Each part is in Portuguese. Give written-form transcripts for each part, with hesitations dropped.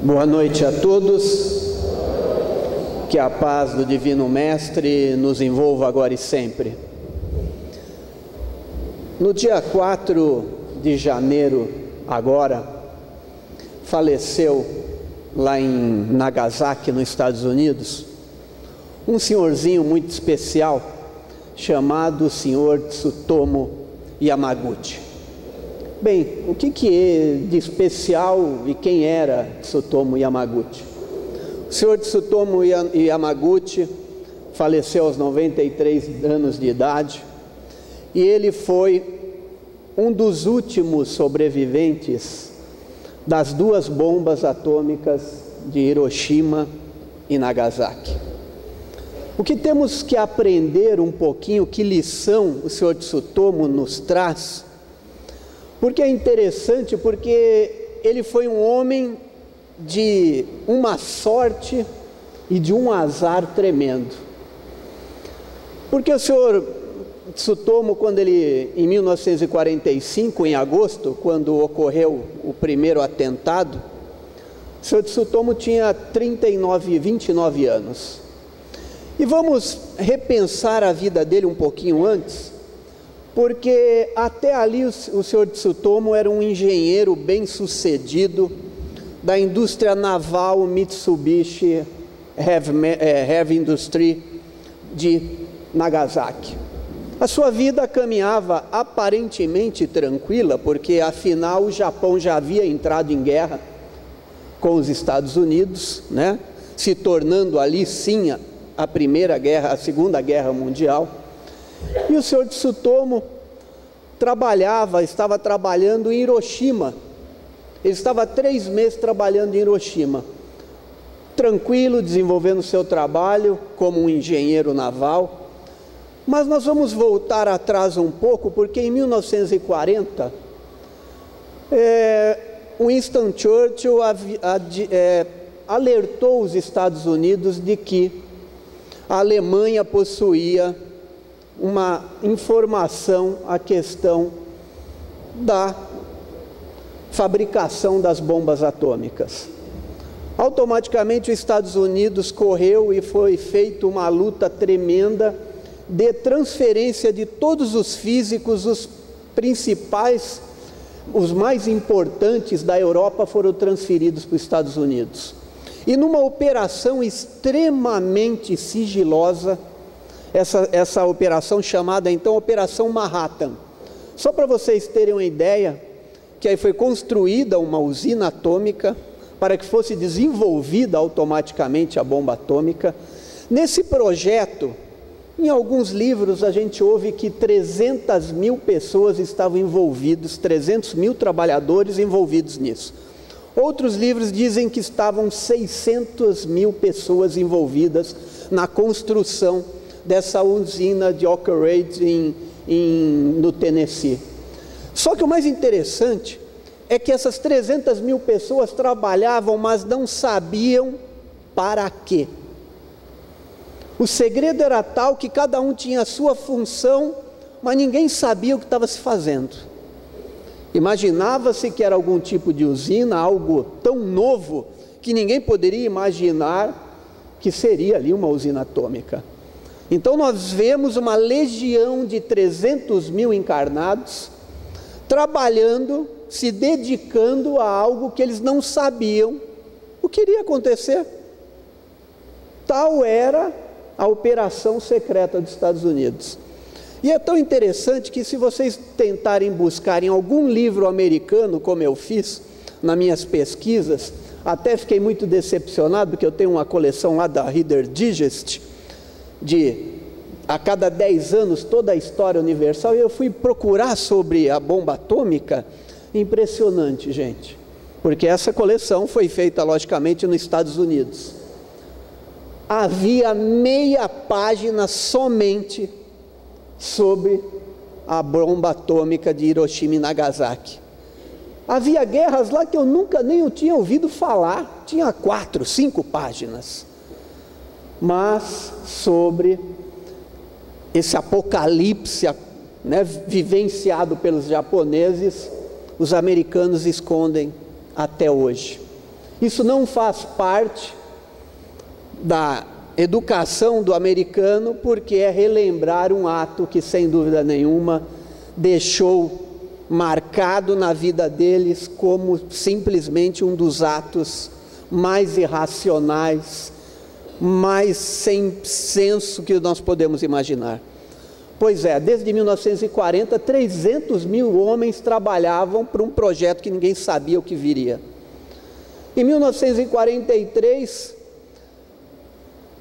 Boa noite a todos, que a paz do Divino Mestre nos envolva agora e sempre. No dia 4 de janeiro, agora, faleceu lá em Nagasaki, nos Estados Unidos, um senhorzinho muito especial, chamado Sr. Tsutomu Yamaguchi. Bem, o que é de especial e quem era Tsutomu Yamaguchi? O Sr. Tsutomu Yamaguchi faleceu aos 93 anos de idade e ele foi um dos últimos sobreviventes das duas bombas atômicas de Hiroshima e Nagasaki. O que temos que aprender um pouquinho, que lição o Sr. Tsutomu nos traz? Porque é interessante, porque ele foi um homem de uma sorte e de um azar tremendo. Porque o Sr. Tsutomu, quando ele, em 1945, em agosto, quando ocorreu o primeiro atentado, o Sr. Tsutomu tinha 29 anos. E vamos repensar a vida dele um pouquinho antes, porque até ali o Sr. Tsutomu era um engenheiro bem-sucedido da indústria naval Mitsubishi Heavy Industry de Nagasaki. A sua vida caminhava aparentemente tranquila, porque afinal o Japão já havia entrado em guerra com os Estados Unidos, né? Se tornando ali sim a Segunda Guerra Mundial. E o Sr. Tsutomu estava trabalhando em Hiroshima. Ele estava 3 meses trabalhando em Hiroshima, tranquilo, desenvolvendo o seu trabalho como um engenheiro naval. Mas nós vamos voltar atrás um pouco, porque em 1940, Winston Churchill alertou os Estados Unidos de que a Alemanha possuía uma informação à questão da fabricação das bombas atômicas. Automaticamente os Estados Unidos correu e foi feita uma luta tremenda de transferência de todos os físicos, os principais, os mais importantes da Europa foram transferidos para os Estados Unidos. E numa operação extremamente sigilosa, essa operação chamada então Operação Manhattan. Só para vocês terem uma ideia, que aí foi construída uma usina atômica para que fosse desenvolvida automaticamente a bomba atômica. Nesse projeto, em alguns livros a gente ouve que 300 mil pessoas estavam envolvidas, 300 mil trabalhadores envolvidos nisso. Outros livros dizem que estavam 600 mil pessoas envolvidas na construção dessa usina de Oak Ridge no Tennessee. Só que o mais interessante é que essas 300 mil pessoas trabalhavam, mas não sabiam para quê. O segredo era tal que cada um tinha a sua função, mas ninguém sabia o que estava se fazendo. Imaginava-se que era algum tipo de usina, algo tão novo que ninguém poderia imaginar que seria ali uma usina atômica. Então nós vemos uma legião de 300 mil encarnados trabalhando, se dedicando a algo que eles não sabiam o que iria acontecer. Tal era a operação secreta dos Estados Unidos. E é tão interessante que, se vocês tentarem buscar em algum livro americano, como eu fiz nas minhas pesquisas, até fiquei muito decepcionado, porque eu tenho uma coleção lá da Reader Digest, a cada 10 anos, toda a história universal, e eu fui procurar sobre a bomba atômica. Impressionante, gente, porque essa coleção foi feita, logicamente, nos Estados Unidos. Havia meia página somente sobre a bomba atômica de Hiroshima e Nagasaki. Havia guerras lá que eu nunca nem tinha ouvido falar, tinha 4, 5 páginas. Mas sobre esse apocalipse, né, vivenciado pelos japoneses, os americanos escondem até hoje. Isso não faz parte da educação do americano, porque é relembrar um ato que, sem dúvida nenhuma, deixou marcado na vida deles como simplesmente um dos atos mais irracionais, mais sem senso que nós podemos imaginar. Pois é, desde 1940, 300 mil homens trabalhavam para um projeto que ninguém sabia o que viria. Em 1943,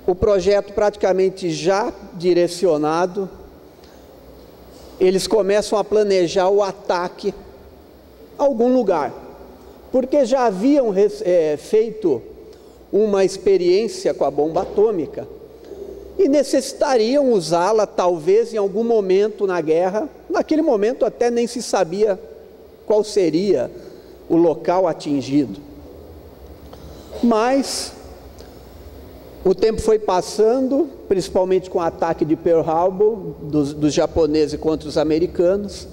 o projeto praticamente já direcionado, eles começam a planejar o ataque a algum lugar, porque já haviam feito uma experiência com a bomba atômica e necessitariam usá-la talvez em algum momento na guerra. Naquele momento até nem se sabia qual seria o local atingido. Mas o tempo foi passando, principalmente com o ataque de Pearl Harbor, dos japoneses contra os americanos.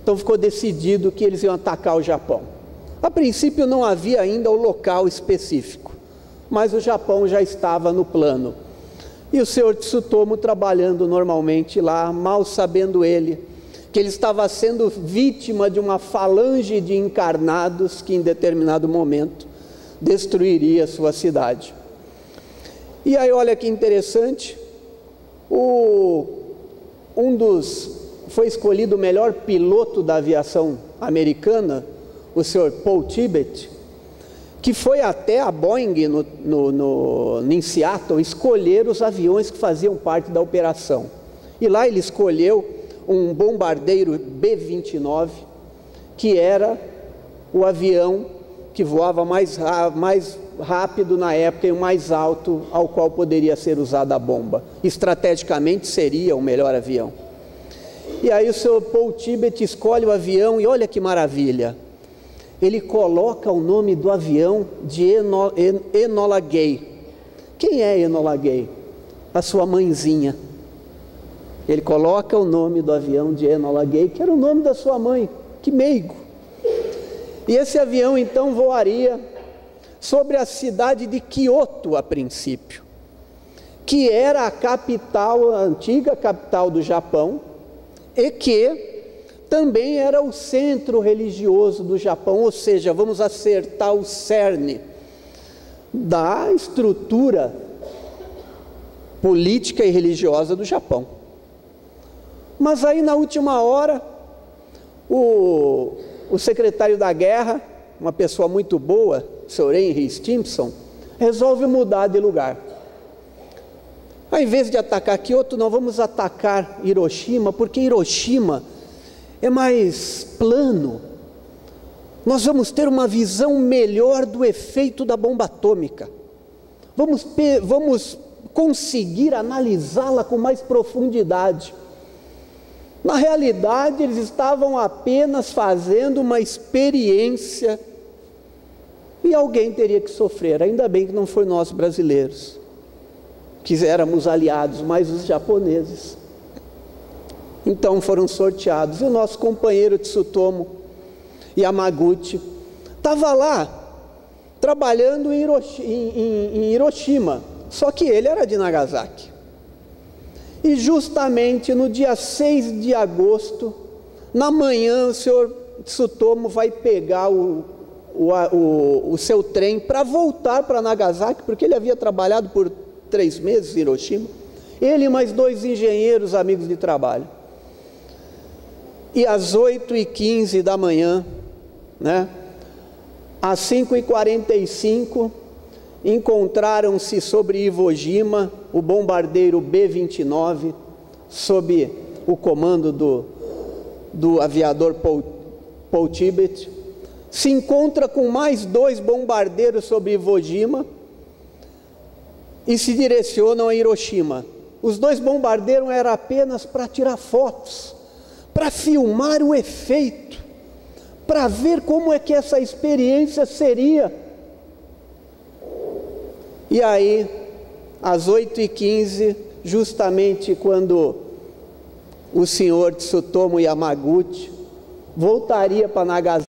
Então ficou decidido que eles iam atacar o Japão. A princípio não havia ainda o local específico, mas o Japão já estava no plano. E o senhor Tsutomu trabalhando normalmente lá, mal sabendo ele que ele estava sendo vítima de uma falange de encarnados que em determinado momento destruiria sua cidade. E aí olha que interessante, foi escolhido o melhor piloto da aviação americana, o senhor Paul Tibet, que foi até a Boeing em Seattle escolher os aviões que faziam parte da operação. E lá ele escolheu um bombardeiro B-29, que era o avião que voava mais rápido na época e o mais alto ao qual poderia ser usada a bomba. Estrategicamente seria o melhor avião. E aí o senhor Paul Tibet escolhe o avião e olha que maravilha. Ele coloca o nome do avião de Enola Gay. Quem é Enola Gay? A sua mãezinha. Ele coloca o nome do avião de Enola Gay, que era o nome da sua mãe. Que meigo! E esse avião então voaria sobre a cidade de Kyoto a princípio, que era a capital, a antiga capital do Japão, e que também era o centro religioso do Japão, ou seja, vamos acertar o cerne da estrutura política e religiosa do Japão. Mas aí na última hora, o secretário da guerra, uma pessoa muito boa, o Sr. Henry Stimson, resolve mudar de lugar. Ao invés de atacar Kyoto, nós vamos atacar Hiroshima, porque Hiroshima é mais plano. Nós vamos ter uma visão melhor do efeito da bomba atômica. Vamos conseguir analisá-la com mais profundidade. Na realidade, eles estavam apenas fazendo uma experiência e alguém teria que sofrer. Ainda bem que não foi nós brasileiros, que éramos aliados, mas os japoneses. Então foram sorteados. E o nosso companheiro Tsutomu Yamaguchi estava lá, trabalhando em Hiroshima, só que ele era de Nagasaki. E justamente no dia 6 de agosto, na manhã, o senhor Tsutomu vai pegar o seu trem para voltar para Nagasaki, porque ele havia trabalhado por 3 meses em Hiroshima. Ele e mais 2 engenheiros amigos de trabalho. E às 8h15 da manhã, às 5h45, encontraram-se sobre Iwo o bombardeiro B-29, sob o comando do aviador Paul Tibet, se encontra com mais 2 bombardeiros sobre Iwo e se direcionam a Hiroshima. Os 2 bombardeiros eram apenas para tirar fotos, para filmar o efeito, para ver como é que essa experiência seria. E aí, às 8h15, justamente quando o senhor Tsutomu Yamaguchi voltaria para Nagasaki,